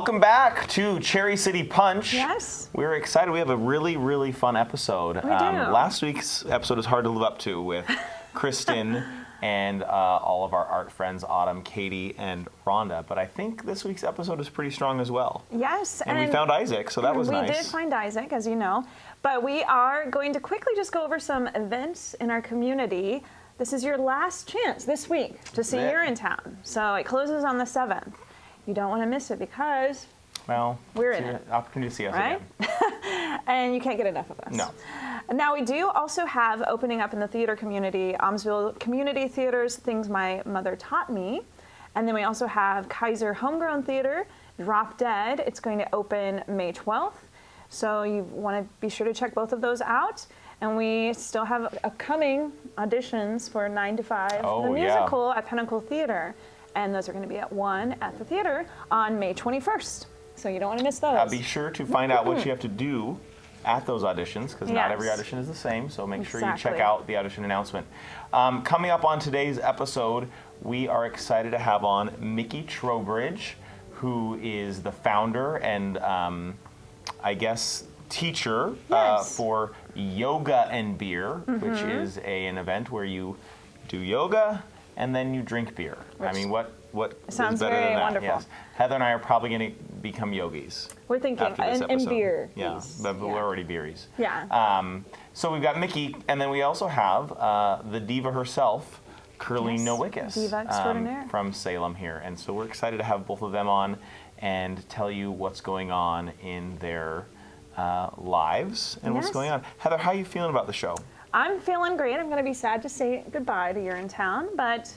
welcome back to Cherry City Punch. Yes. We're excited. We have a really, really fun episode. We do. Last week's episode is hard to live up to with Kristen and all of our art friends, Autumn, Katie, and Rhonda. But I think this week's episode is pretty strong as well. Yes. And we found Isaac, so that was nice. We did find Isaac, as you know. But we are going to quickly just go over some events in our community. This is your last chance this week to see Urinetown. So it closes on the 7th. You don't want to miss it because we're in it. Opportunity to see us right? again. And you can't get enough of us. No. Now we do also have opening up in the theater community, Almsville Community Theaters, Things My Mother Taught Me. And then we also have Kaiser Homegrown Theater, Drop Dead. It's going to open May 12th. So you want to be sure to check both of those out. And we still have upcoming auditions for 9 to 5, the musical at Pinnacle Theater. And those are going to be at 1 at the theater on May 21st. So you don't want to miss those. Be sure to find out what you have to do at those auditions, because not every audition is the same. So make sure you check out the audition announcement. Coming up on today's episode, we are excited to have on Mickey Trowbridge, who is the founder and I guess teacher for Yoga and Beer, which is an event where you do yoga and then you drink beer. I mean, what sounds is better very than that? wonderful. Yes. Heather and I are probably going to become yogis. We're thinking, and beer. Yeah, but we're already beeries. Yeah. So we've got Mickey, and then we also have the diva herself, Curly Nowickus, Diva extraordinaire. from Salem here. And so we're excited to have both of them on and tell you what's going on in their lives and what's going on. Heather, how are you feeling about the show? I'm feeling great. I'm going to be sad to say goodbye to Urinetown, but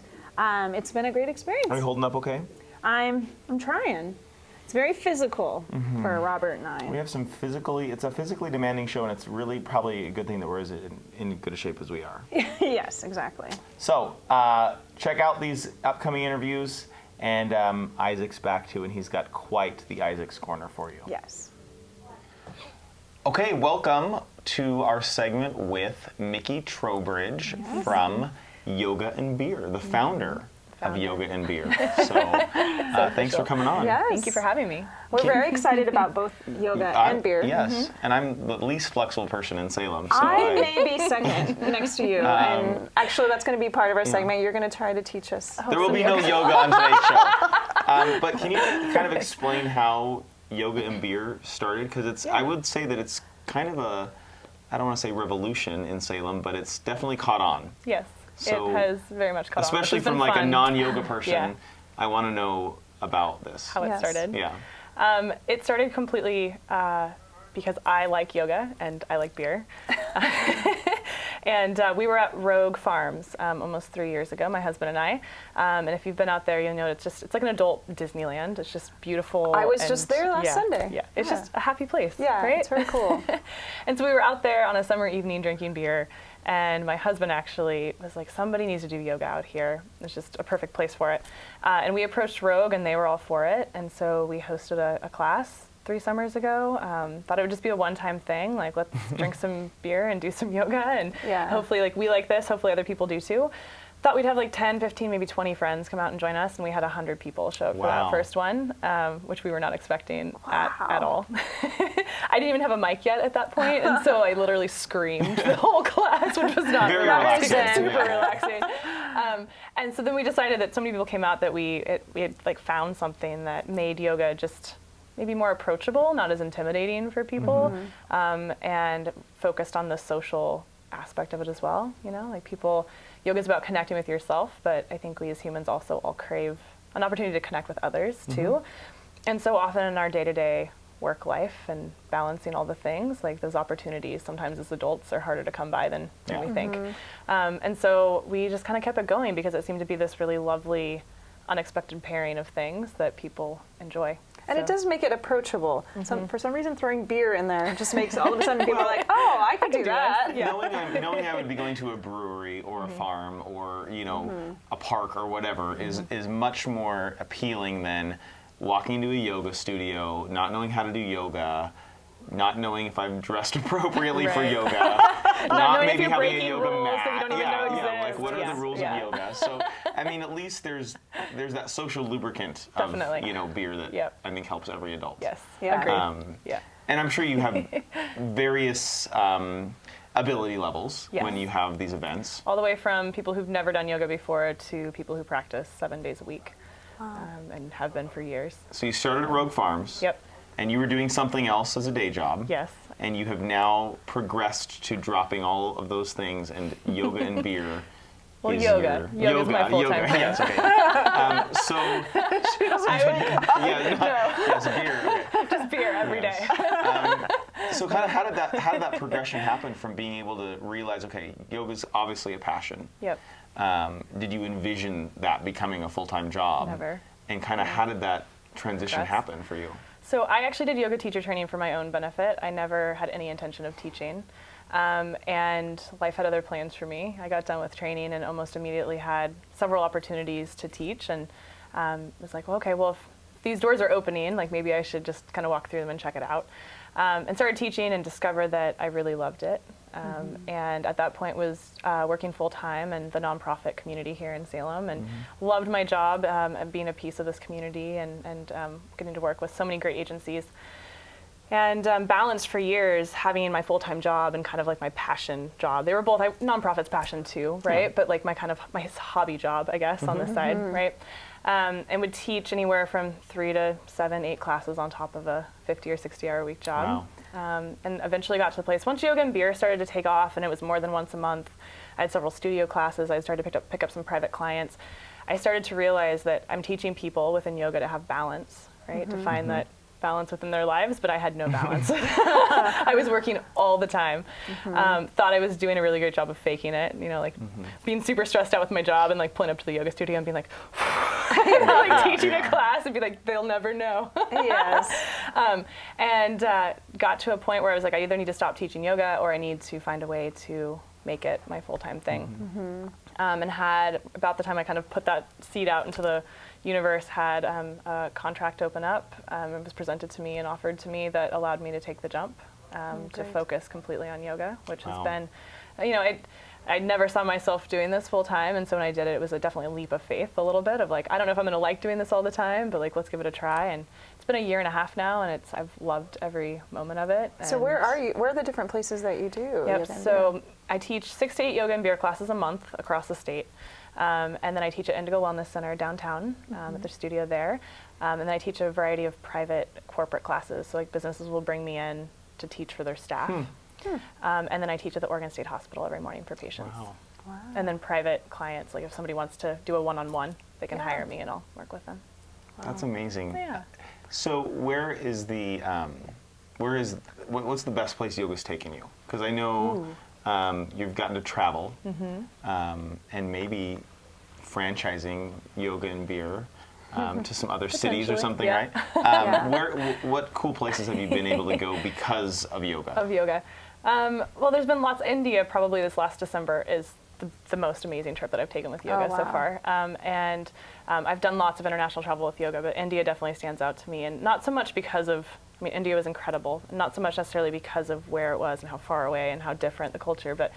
it's been a great experience. Are you holding up okay? I'm trying. It's very physical for Robert and I. We have it's a physically demanding show, and it's really probably a good thing that we're in good a shape as we are. Yes, exactly. So check out these upcoming interviews, and Isaac's back too, and he's got quite the Isaac's Corner for you. Yes. Okay, welcome to our segment with Mickey Trowbridge from Yoga and Beer, the founder of Yoga and Beer. So thanks for coming on. Yes. Thank you for having me. We're very excited about both yoga and beer. Yes, and I'm the least flexible person in Salem. So I may be second next to you, and actually that's going to be part of our segment. You're going to try to teach us. There will be no yoga on today's show. But can you kind of explain how Yoga and Beer started? Because I would say that it's kind of I don't want to say revolution in Salem, but it's definitely caught on. Yes, so, it has very much caught on. Especially from like a non-yoga person, I want to know about this. How it started. Yeah. It started completely because I like yoga and I like beer. And we were at Rogue Farms almost 3 years ago, my husband and I. And if you've been out there, you'll know it's like an adult Disneyland. It's just beautiful. I was just there last Sunday. Yeah, it's just a happy place. Yeah, right? it's very cool. And so we were out there on a summer evening drinking beer. And my husband actually was like, somebody needs to do yoga out here. It's just a perfect place for it. And we approached Rogue, and they were all for it. And so we hosted a class 3 summers ago. Thought it would just be a one-time thing. Like, let's drink some beer and do some yoga. And hopefully, like, we like this. Hopefully other people do too. Thought we'd have like 10, 15, maybe 20 friends come out and join us. And we had 100 people show up for that first one, which we were not expecting at all. I didn't even have a mic yet at that point, and so I literally screamed the whole class, which was not very relaxing. relaxing. Super relaxing. And so then we decided that so many people came out that we had like found something that made yoga just maybe more approachable, not as intimidating for people, and focused on the social aspect of it as well. You know, like yoga is about connecting with yourself, but I think we as humans also all crave an opportunity to connect with others too. And so often in our day-to-day work life and balancing all the things, like those opportunities sometimes as adults are harder to come by than we think. And so we just kind of kept it going because it seemed to be this really lovely, unexpected pairing of things that people enjoy. And it does make it approachable. For some reason, throwing beer in there just makes all of a sudden people are like, oh, I could do that. Yeah. Knowing I would be going to a brewery or a farm or a park or whatever is much more appealing than walking into a yoga studio, not knowing how to do yoga, not knowing if I'm dressed appropriately for Right. yoga, Not knowing if maybe you're having a breaking yoga rules mat. that you don't even know like exist. what are Yes. the rules Yeah. of yoga? So, I mean, at least there's that social lubricant of Definitely. beer that Yep. I think helps every adult. Yes. Yeah. Agreed. Yeah. And I'm sure you have various ability levels Yes. when you have these events. All the way from people who've never done yoga before to people who practice 7 days a week and have been for years. So you started at Rogue Farms. Yep. And you were doing something else as a day job. Yes. And you have now progressed to dropping all of those things, and yoga and beer. Well, is yoga. your- Yoga's my full-time thing. Yes, okay. So yes, beer. Okay. Just beer every day. So kind of how did that progression happen from being able to realize, okay, yoga's obviously a passion. Yep. Did you envision that becoming a full-time job? Never. And kind of how did that transition Progress. happen for you? So I actually did yoga teacher training for my own benefit. I never had any intention of teaching. And life had other plans for me. I got done with training and almost immediately had several opportunities to teach, and was like, well, okay, well, if these doors are opening, like maybe I should just kind of walk through them and check it out. And started teaching and discovered that I really loved it. And at that point was working full-time in the nonprofit community here in Salem, and loved my job and being a piece of this community, and getting to work with so many great agencies. And balanced for years having my full-time job and kind of like my passion job. They were both nonprofit's passion too, right? Yeah. But like my hobby job, I guess, on the side, right? And would teach anywhere from 3 to 7, 8 classes on top of a 50 or 60-hour week job. Wow. And eventually got to the place, once yoga and beer started to take off and it was more than once a month, I had several studio classes, I started to pick up some private clients. I started to realize that I'm teaching people within yoga to have balance, right? To find that balance within their lives, but I had no balance. I was working all the time. Thought I was doing a really great job of faking it, like being super stressed out with my job and like pulling up to the yoga studio and being like, like teaching a class and be like, they'll never know. Yes. And got to a point where I was like, I either need to stop teaching yoga or I need to find a way to make it my full-time thing. And had, about the time I kind of put that seed out into the universe, had a contract open up. It was presented to me and offered to me that allowed me to take the jump to focus completely on yoga, which has been, I never saw myself doing this full time, and so when I did it, it was definitely a leap of faith, a little bit of like, I don't know if I'm going to like doing this all the time, but like, let's give it a try. And it's been a year and a half now, and I've loved every moment of it. So where are you? Where are the different places that you do? Yep. So I teach 6 to 8 yoga and beer classes a month across the state. And then I teach at Indigo Wellness Center downtown at the studio there. And then I teach a variety of private corporate classes. So like businesses will bring me in to teach for their staff. And then I teach at the Oregon State Hospital every morning for patients. Wow. And then private clients, like if somebody wants to do a one-on-one, they can hire me and I'll work with them. That's amazing. Yeah. So what's the best place yoga's taken you? Because I know you've gotten to travel and maybe franchising yoga and beer to some other cities or something, yeah. right? What cool places have you been able to go because of yoga? Of yoga. Well, there's been lots. India, probably this last December, is the most amazing trip that I've taken with yoga so far. And I've done lots of international travel with yoga, but India definitely stands out to me. And not so much because of, India was incredible. Not so much necessarily because of where it was and how far away and how different the culture, but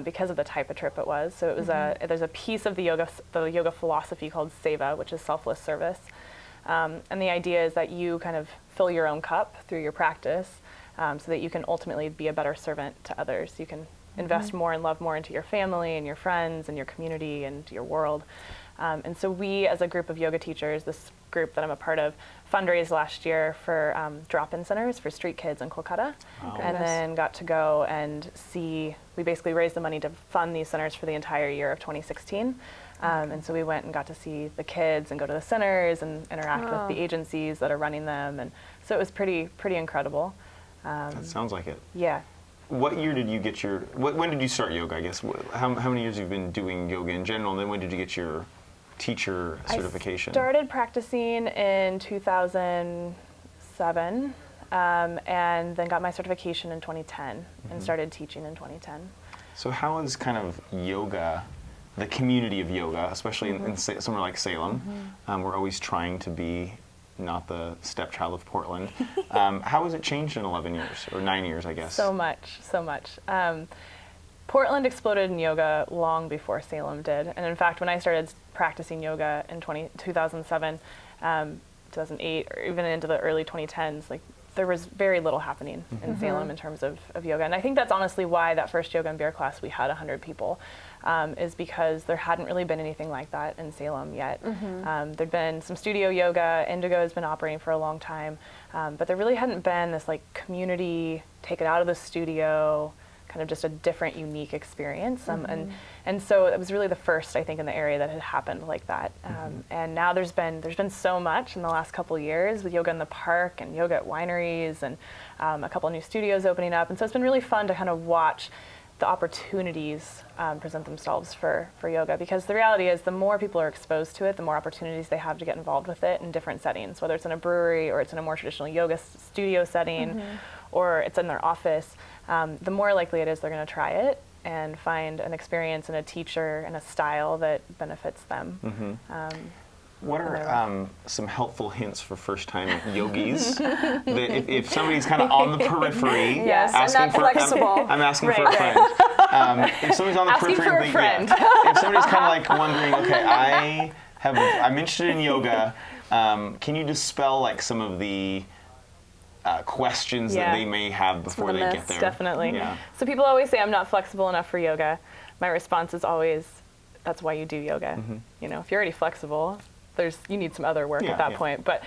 because of the type of trip it was. So it was there's a piece of the yoga philosophy called seva, which is selfless service. And the idea is that you kind of fill your own cup through your practice so that you can ultimately be a better servant to others. You can invest more and love more into your family and your friends and your community and your world. And so we, as a group of yoga teachers, this group that I'm a part of, fundraised last year for drop-in centers for street kids in Kolkata. Wow. And then got to go and we basically raised the money to fund these centers for the entire year of 2016. And so we went and got to see the kids and go to the centers and interact with the agencies that are running them. And so it was pretty incredible. That sounds like it. Yeah. What year did you get when did you start yoga, I guess? How many years have you been doing yoga in general, and then when did you get your teacher certification? I started practicing in 2007, and then got my certification in 2010, and started teaching in 2010. So how is kind of yoga, the community of yoga, especially in somewhere like Salem, we're always trying to be not the stepchild of Portland. How has it changed in 11 years, or 9 years, I guess? So much. Portland exploded in yoga long before Salem did. And in fact, when I started practicing yoga in 2007, 2008, or even into the early 2010s, like there was very little happening in Salem in terms of yoga. And I think that's honestly why that first yoga and beer class we had 100 people, is because there hadn't really been anything like that in Salem yet. There'd been some studio yoga, Indigo has been operating for a long time, but there really hadn't been this like community, take it out of the studio, kind of just a different, unique experience. And so it was really the first, I think, in the area that had happened like that. And now there's been so much in the last couple of years with yoga in the park and yoga at wineries and a couple of new studios opening up. And so it's been really fun to kind of watch the opportunities present themselves for yoga, because the reality is the more people are exposed to it, the more opportunities they have to get involved with it in different settings, whether it's in a brewery or it's in a more traditional yoga studio setting or it's in their office. The more likely it is they're going to try it and find an experience and a teacher and a style that benefits them. What are some helpful hints for first-time yogis? That if somebody's kind of on the periphery, Yes, asking and for not flexible. I'm asking for a friend. If somebody's on the Asking periphery, for a friend. if somebody's kind of like wondering, okay, I'm interested in yoga. Can you dispel like some of the questions that they may have before they get there? Definitely. Yeah. So people always say I'm not flexible enough for yoga. My response is always, that's why you do yoga. You know, if you're already flexible, you need some other work at that point. But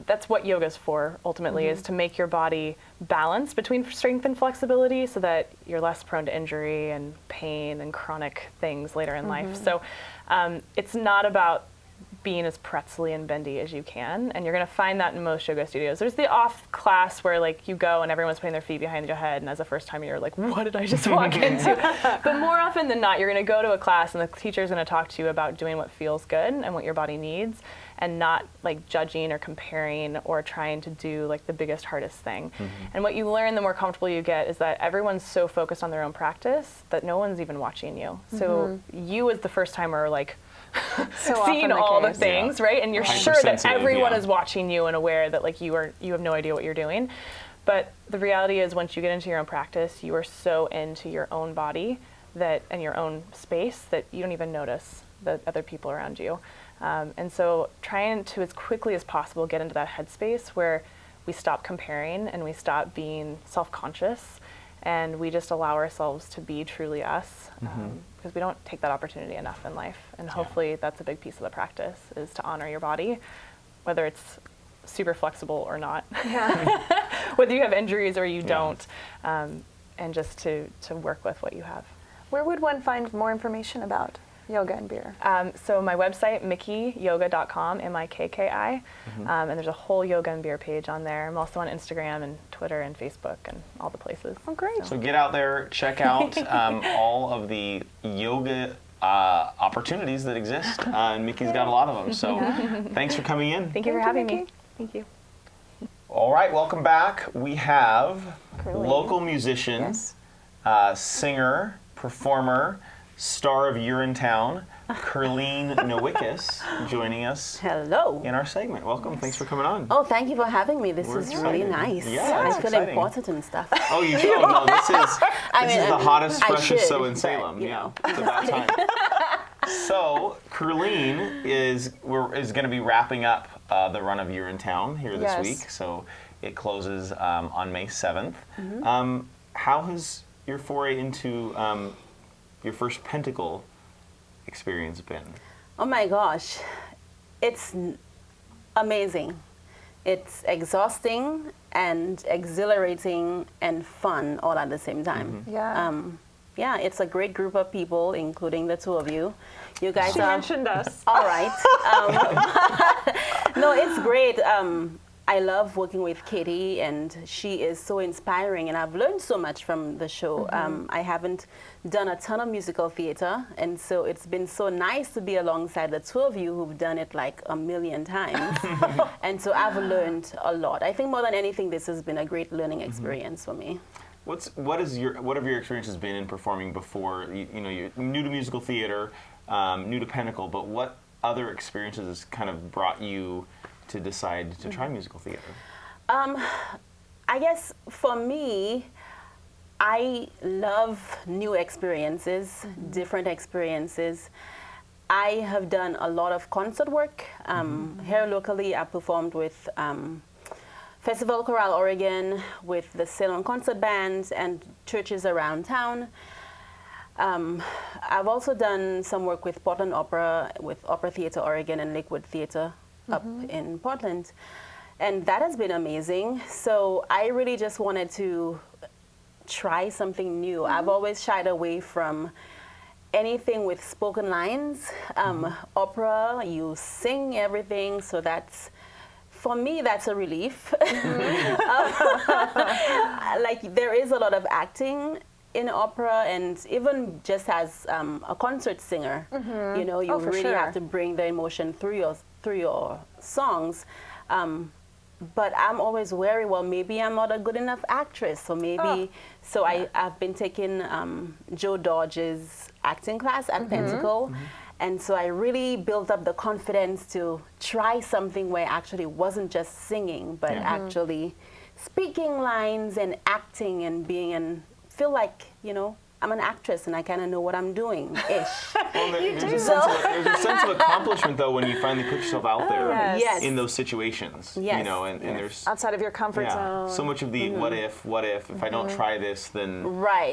that's what yoga's for, ultimately, is to make your body balance between strength and flexibility so that you're less prone to injury and pain and chronic things later in life. So it's not about being as pretzely and bendy as you can, and you're going to find that in most yoga studios. There's the off class where like you go and everyone's putting their feet behind your head, and as a first timer you're like, what did I just walk into? But more often than not, you're going to go to a class and the teacher's going to talk to you about doing what feels good and what your body needs, and not like judging or comparing or trying to do like the biggest, hardest thing. And what you learn the more comfortable you get is that everyone's so focused on their own practice that no one's even watching you. So you as the first timer are like seeing all the things, right? And you're sure that everyone is watching you and aware that like you have no idea what you're doing. But the reality is once you get into your own practice, you are so into your own body that and your own space that you don't even notice the other people around you. And so trying to, as quickly as possible, get into that headspace where we stop comparing and we stop being self-conscious and we just allow ourselves to be truly us, because we don't take that opportunity enough in life. And hopefully that's a big piece of the practice, is to honor your body, whether it's super flexible or not, whether you have injuries or you don't, and just to work with what you have. Where would one find more information about yoga and beer? So my website, mikkieyoga.com, M-I-K-K-I, and there's a whole yoga and beer page on there. I'm also on Instagram and Twitter and Facebook and all the places. Oh, great. So get out there, check out all of the yoga opportunities that exist, and Mickie's got a lot of them. So thanks for coming in. Thank you for having me. Thank you. All right, welcome back. We have local musician, singer, performer, star of Urinetown, Kerline Nowickas, joining us Hello. in our segment. Welcome. Thanks for coming on. Oh, thank you for having me. This We're is really excited. nice. Yeah, it's I feel exciting. important and stuff. Oh, you should. Oh, no, this is the hottest, I freshest should, show in but, Salem. you Yeah, know. it's about time. So, Kerline is going to be wrapping up the run of Urinetown here this week. So it closes on May 7th. How has your foray into your first Pentacle experience been? Oh my gosh, it's amazing. It's exhausting and exhilarating and fun all at the same time. Yeah, it's a great group of people, including the two of you. You guys She mentioned us. all right. No, it's great. I love working with Katie, and she is so inspiring, and I've learned so much from the show. I haven't done a ton of musical theater, and so it's been so nice to be alongside the two of you who've done it like a million times. And so I've learned a lot. I think more than anything, this has been a great learning experience for me. What have your experiences been in performing before? You're new to musical theater, new to Pinnacle, but what other experiences has kind of brought you to decide to try musical theater? I guess for me, I love new experiences, different experiences. I have done a lot of concert work. Here locally, I performed with Festival Chorale Oregon, with the Salem Concert Band, and churches around town. I've also done some work with Portland Opera, with Opera Theater Oregon and Lakewood Theater up in Portland. And that has been amazing. So I really just wanted to try something new. I've always shied away from anything with spoken lines. Opera, you sing everything, so that's, for me, that's a relief. Like, there is a lot of acting in opera, and even just as a concert singer, you know, you really have to bring the emotion through your songs. But I'm always wary, well, maybe I'm not a good enough actress, so maybe, so I've been taking Joe Dodge's acting class at Pentacle, and so I really built up the confidence to try something where I actually wasn't just singing, but actually speaking lines and acting and being, and feel like, you know, I'm an actress and I kind of know what I'm doing-ish. Well, there's a sense of accomplishment, though, when you finally put yourself out there in those situations. You know, and there's outside of your comfort zone. So much of the what if I don't try this, then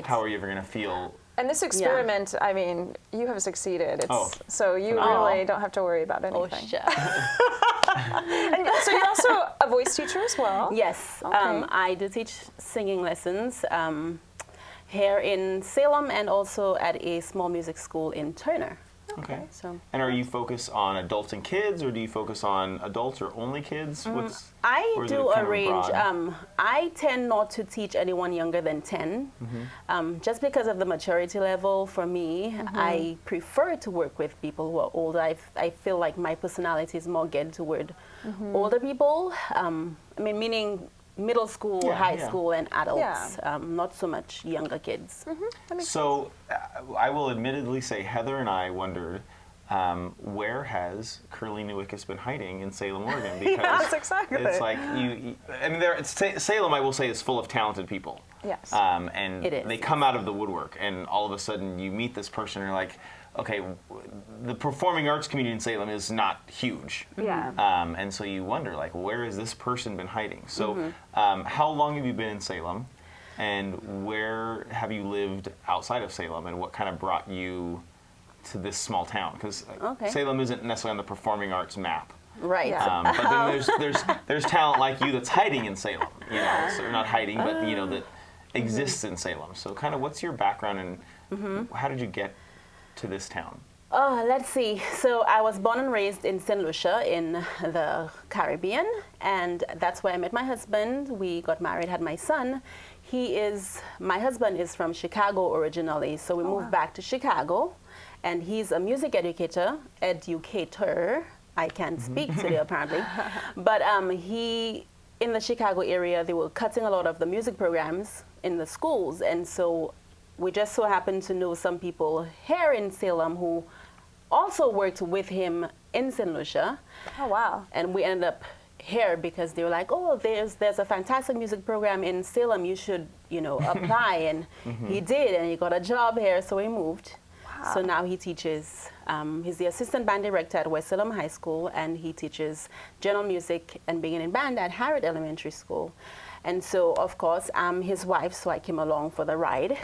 how are you ever going to feel? And this experiment, I mean, you have succeeded. So you really don't have to worry about anything. And so you're also a voice teacher as well? Yes, I do teach singing lessons here in Salem and also at a small music school in Turner. Okay. So. And are you focused on adults and kids, or do you focus on adults or only kids? I do a range. I tend not to teach anyone younger than 10, just because of the maturity level. For me, I prefer to work with people who are older. I feel like my personality is more geared toward older people. I mean, meaning middle school, high school, and adults, not so much younger kids. So I will admittedly say Heather and I wondered, where has Curly Newickus been hiding in Salem, Oregon? Because yes, exactly. It's like, I mean, Salem, I will say, is full of talented people. Yes. And they come out of the woodwork, and all of a sudden you meet this person and you're like, okay, the performing arts community in Salem is not huge. And so you wonder, like, where has this person been hiding? So how long have you been in Salem, and where have you lived outside of Salem, and what kind of brought you to this small town? Because Salem isn't necessarily on the performing arts map. Right. But then there's talent like you that's hiding in Salem, you know, so not hiding, but, you know, that exists in Salem. So kind of what's your background, and how did you get to this town? Let's see. So I was born and raised in St. Lucia in the Caribbean, and that's where I met my husband. We got married, had my son. My husband is from Chicago originally, so we moved back to Chicago, and he's a music educator. I can't speak today apparently, but in the Chicago area, they were cutting a lot of the music programs in the schools, and so we just so happened to know some people here in Salem who also worked with him in St. Lucia. Oh, wow. And we ended up here because they were like, oh, there's a fantastic music program in Salem. You should, you know, apply. And he did, and he got a job here, so he moved. Wow. So now he teaches, he's the assistant band director at West Salem High School, and he teaches general music and beginning band at Harrod Elementary School. And so, of course, I'm his wife, so I came along for the ride.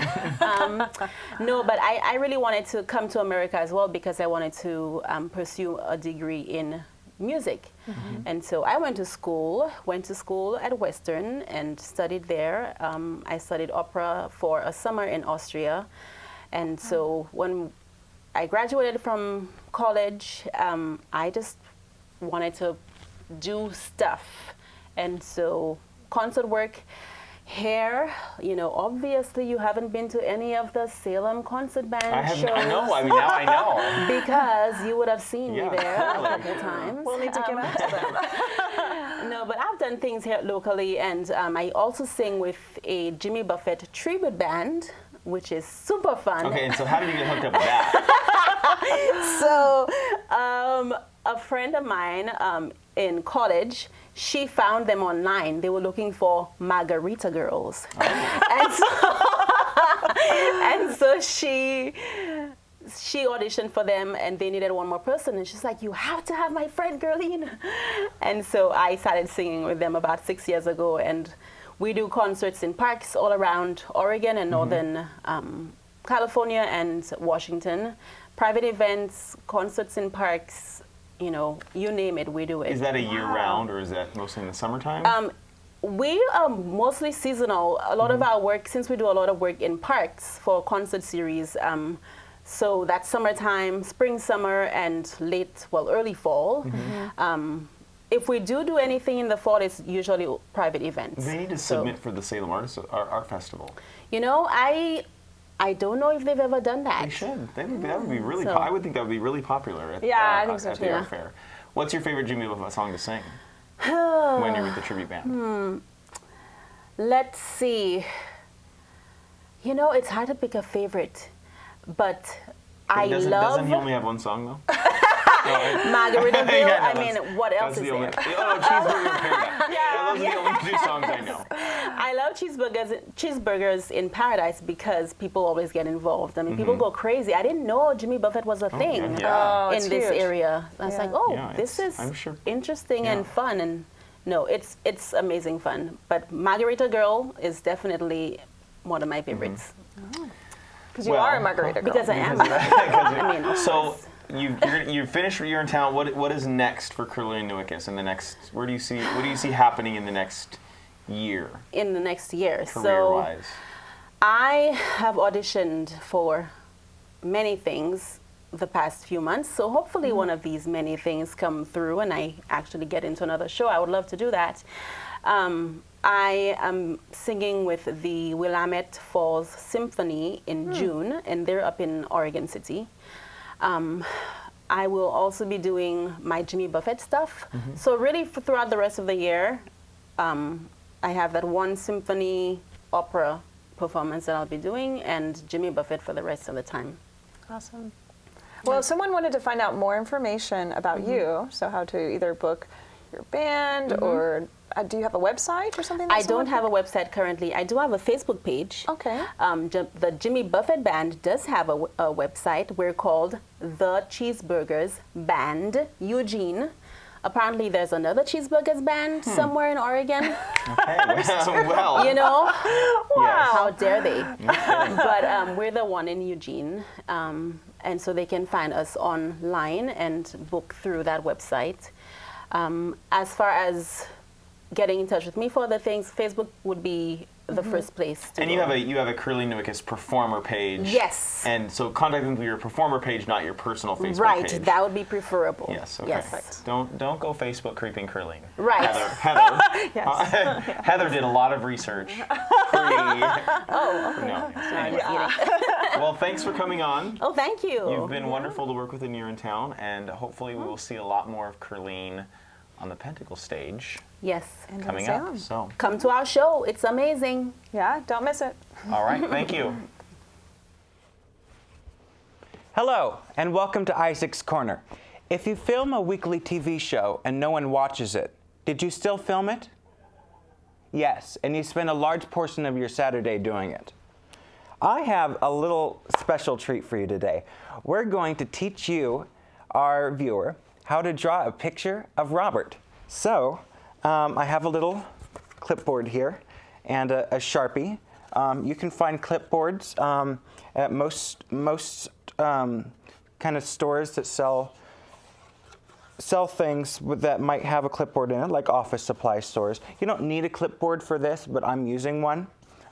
No, but I really wanted to come to America as well because I wanted to pursue a degree in music. And so I went to school at Western and studied there. I studied opera for a summer in Austria. And so when I graduated from college, I just wanted to do stuff. And so concert work here, you know, obviously you haven't been to any of the Salem concert band shows. I know, I mean, now I know. Because you would have seen me there a couple times. We'll need to get back to them. No, but I've done things here locally, and I also sing with a Jimmy Buffett tribute band, which is super fun. Okay, and so how did you get hooked up with that? So a friend of mine in college, she found them online. They were looking for Margarita Girls. And so she auditioned for them, and they needed one more person. And she's like, you have to have my friend Girline. And so I started singing with them about 6 years ago. And we do concerts in parks all around Oregon and Northern California and Washington. Private events, concerts in parks, you know, you name it, we do it. Is that a year-round, or is that mostly in the summertime? We are mostly seasonal. A lot of our work, since we do a lot of work in parks for concert series, so that's summertime, spring, summer, and early fall. If we do anything in the fall, it's usually private events. They need to submit for the Salem Art Festival. You know, I don't know if they've ever done that. They should. That would be really. I would think that would be really popular at, I think so at too. the art fair. What's your favorite Jimmy Buffett song to sing when you're with the tribute band? Let's see. You know, it's hard to pick a favorite, but Doesn't he only have one song though? Margaritaville. Yeah, I mean, what else is there? Cheeseburger in Paradise. Those are the only two songs I know. I love cheeseburgers in Paradise because people always get involved. I mean, people go crazy. I didn't know Jimmy Buffett was a thing it's in this huge. area. I was like, this is I'm sure. interesting and fun. And no, it's amazing fun. But Margarita Girl is definitely one of my favorites. Because you are a Margarita Girl. Because I am. So you finished your year in town. What is next for Curly and Newickus in the next? What do you see happening in the next year? In the next year, career-wise. So I have auditioned for many things the past few months. So hopefully one of these many things come through and I actually get into another show. I would love to do that. I am singing with the Willamette Falls Symphony in June, and they're up in Oregon City. I will also be doing my Jimmy Buffett stuff. So really throughout the rest of the year, I have that one symphony opera performance that I'll be doing, and Jimmy Buffett for the rest of the time. Awesome. Well, if someone wanted to find out more information about you, so how to either book your band or do you have a website or something? I don't have a website currently. I do have a Facebook page. Okay. The Jimmy Buffett Band does have a website. We're called The Cheeseburgers Band Eugene. Apparently, there's another Cheeseburgers Band somewhere in Oregon. Okay, well. You know? Wow. How dare they? But we're the one in Eugene. And so they can find us online and book through that website. As far as getting in touch with me for other things, Facebook would be the first place to And go. you have a Curly Newickus performer page. Yes. And so contact them through your performer page, not your personal Facebook page. Right, that would be preferable. Yes, okay. Yes. Don't go Facebook creeping Curly. Right. Heather. Yes. Heather did a lot of research. No. Well, thanks for coming on. Oh, thank you. You've been wonderful to work with when you're in town, and hopefully we will see a lot more of Curleen on the Pentacle stage Yes. coming up. So, Come to our show. It's amazing. Yeah, don't miss it. all right, thank you. Hello, and welcome to Isaac's Corner. If you film a weekly TV show and no one watches it, did you still film it? Yes, and you spend a large portion of your Saturday doing it. I have a little special treat for you today. We're going to teach you, our viewer, how to draw a picture of Robert. So, I have a little clipboard here and a Sharpie. You can find clipboards at most kind of stores that sell things that might have a clipboard in it, like office supply stores. You don't need a clipboard for this, but I'm using one.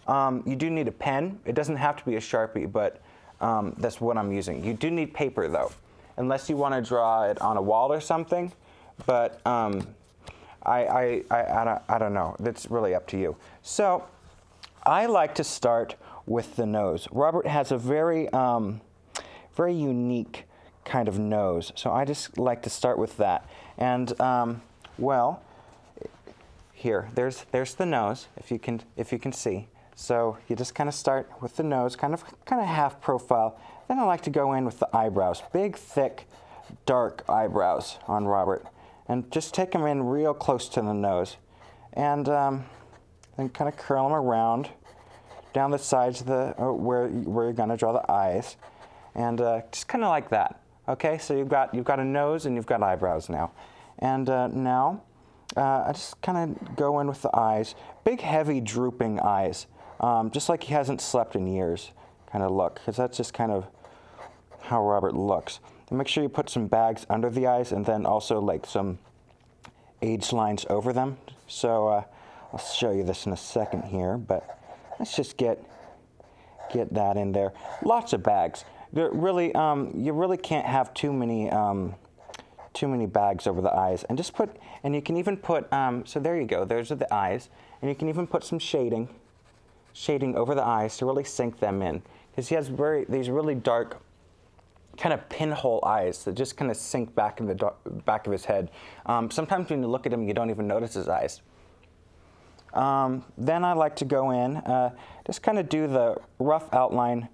You do need a pen. It doesn't have to be a Sharpie, but that's what I'm using. You do need paper, though, unless you want to draw it on a wall or something. But I don't know. That's really up to you. So I like to start with the nose. Robert has a very unique kind of nose, so I just like to start with that. And well, here, there's the nose, if you can see. So you just kind of start with the nose, kind of half profile. Then I like to go in with the eyebrows, big, thick, dark eyebrows on Robert. And just take them in real close to the nose. And then kind of curl them around down the sides of the, where you're going to draw the eyes. And just kind of like that. Okay, so you've got a nose and you've got eyebrows now. And now, I just kind of go in with the eyes. Big, heavy, drooping eyes. Just like he hasn't slept in years kind of look. Because that's just kind of how Robert looks. And make sure you put some bags under the eyes and then also like some age lines over them. So I'll show you this in a second here, but let's just get that in there. Lots of bags. There really, you really can't have too many bags over the eyes. And just put, and you can even put, so there you go, those are the eyes. And you can even put some shading over the eyes to really sink them in. Because he has these really dark, kind of pinhole eyes that just kind of sink back in the back of his head. Sometimes when you look at him, you don't even notice his eyes. Then I like to go in, just kind of do the rough outline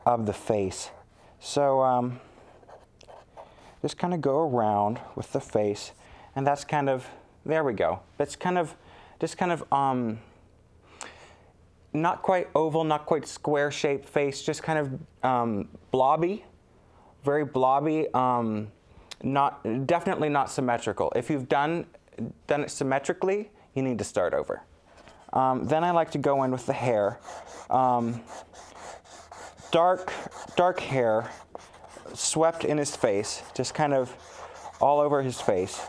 of the face. So just kind of go around with the face, and that's kind of, there we go. That's kind of, just kind of not quite oval, not quite square-shaped face, just kind of blobby. Very blobby, definitely not symmetrical. If you've done it symmetrically, you need to start over. Then I like to go in with the hair. Dark hair, swept in his face, just kind of all over his face.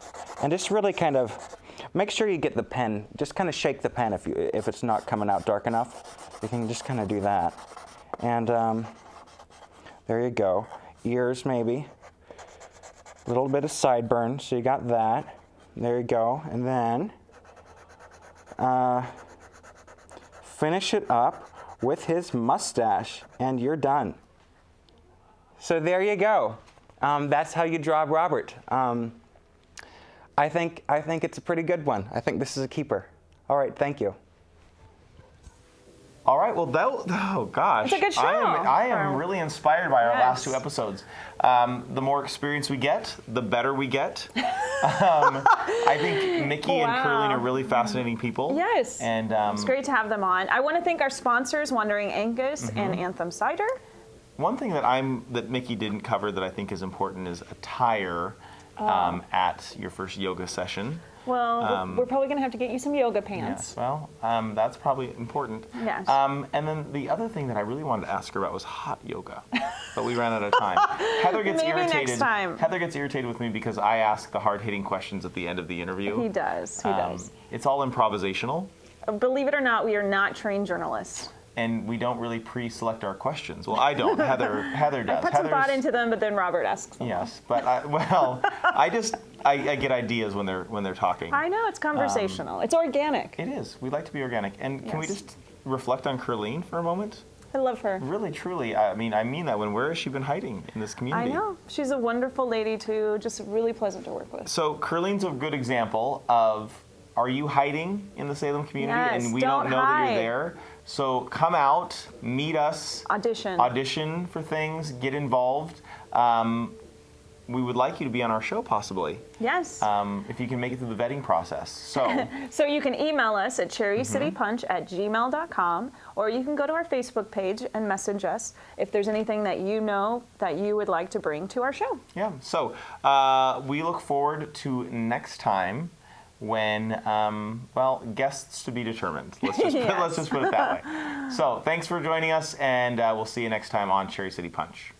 And just really kind of, make sure you get the pen, just kind of shake the pen if it's not coming out dark enough. You can just kind of do that. And there you go. Ears maybe, a little bit of sideburns, so you got that. There you go. And then finish it up with his mustache, and you're done. So there you go. That's how you draw Robert. I think it's a pretty good one. I think this is a keeper. All right, thank you. All right, well, oh gosh. It's a good show. I am really inspired by our last two episodes. The more experience we get, the better we get. I think Mickey and Curleen are really fascinating people. Yes. And it's great to have them on. I want to thank our sponsors, Wandering Angus and Anthem Cider. One thing that Mickey didn't cover that I think is important is attire at your first yoga session. Well, we're probably going to have to get you some yoga pants. Yes, well, that's probably important. Yes. And then the other thing that I really wanted to ask her about was hot yoga, but we ran out of time. Heather gets Maybe irritated. next time. Heather gets irritated with me because I ask the hard-hitting questions at the end of the interview. He does. He does. It's all improvisational. Believe it or not, we are not trained journalists. And we don't really pre-select our questions. Well, I don't. Heather does. I put some thought into them, but then Robert asks them. Yes, but I get ideas when they're talking. I know, it's conversational. It's organic. It is. We like to be organic. And can we just reflect on Curleen for a moment? I love her. Really, truly. I mean that. Where has she been hiding in this community? I know. She's a wonderful lady too, just really pleasant to work with. So Curleen's a good example of, are you hiding in the Salem community Yes, and we don't don't know that hide. you're there? So come out, meet us. Audition for things, get involved. We would like you to be on our show possibly. Yes. If you can make it through the vetting process. So So you can email us at cherrycitypunch@gmail.com, or you can go to our Facebook page and message us if there's anything that you know that you would like to bring to our show. yeah. So we look forward to next time when, guests to be determined. Let's just put it that way. So thanks for joining us, and we'll see you next time on Cherry City Punch.